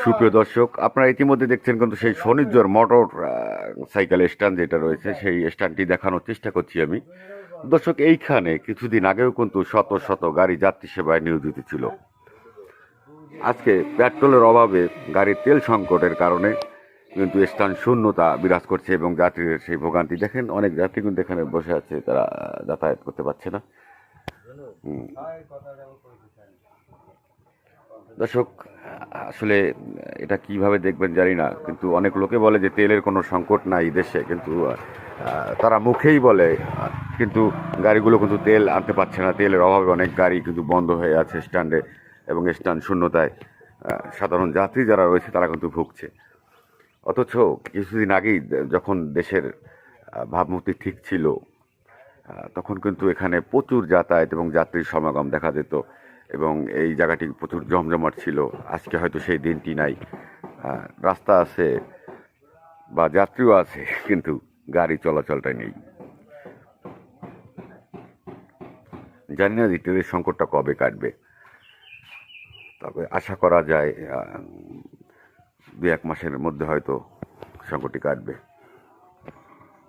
সুপ্রিয় দর্শক, আপনারা ইতিমধ্যে দেখছেন কিন্তু সেই সনিজ্জর মোটর সাইকেল স্ট্যান্ড যেটা রয়েছে সেই স্ট্যান্ডটি দেখানোর চেষ্টা করছি আমি। দর্শক, এইখানে কিছুদিন আগেও কিন্তু শত শত গাড়ি যাত্রী সেবায় নিয়োজিত ছিল। আজকে পেট্রোলের অভাবে গাড়ির তেল সংকটের কারণে কিন্তু স্থান শূন্যতা বিরাজ করছে এবং যাত্রীদের সেই ভোগান্তি দেখেন। অনেক যাত্রী কিন্তু এখানে বসে আছে, তারা যাতায়াত করতে পারছে না। দর্শক, আসলে এটা কিভাবে দেখবেন জানি না, কিন্তু অনেক লোকে বলে যে তেলের কোনো সংকট নাই দেশে, কিন্তু তারা মুখেই বলে, কিন্তু গাড়িগুলো কিন্তু তেল আনতে পারছে না। তেলের অভাবে অনেক গাড়ি কিন্তু বন্ধ হয়ে আছে স্ট্যান্ডে এবং স্ট্যান্ড শূন্যতায় সাধারণ যাত্রী যারা রয়েছে তারা কিন্তু ভুগছে। অথচ কিছুদিন আগেই যখন দেশের ভাবমূর্তি ঠিক ছিল, তখন কিন্তু এখানে প্রচুর যাতায়াত এবং যাত্রীর সমাগম দেখা যেত এবং এই জায়গাটি প্রচুর জমজমাট ছিল। আজকে হয়তো সেই দিনটি নাই। রাস্তা আছে বা যাত্রীও আছে, কিন্তু গাড়ি চলাচলটা নেই। জানি না যে তেলের সংকটটা কবে কাটবে, তবে আশা করা যায় 2-1 মাসের মধ্যে হয়তো সংকটটি কাটবে।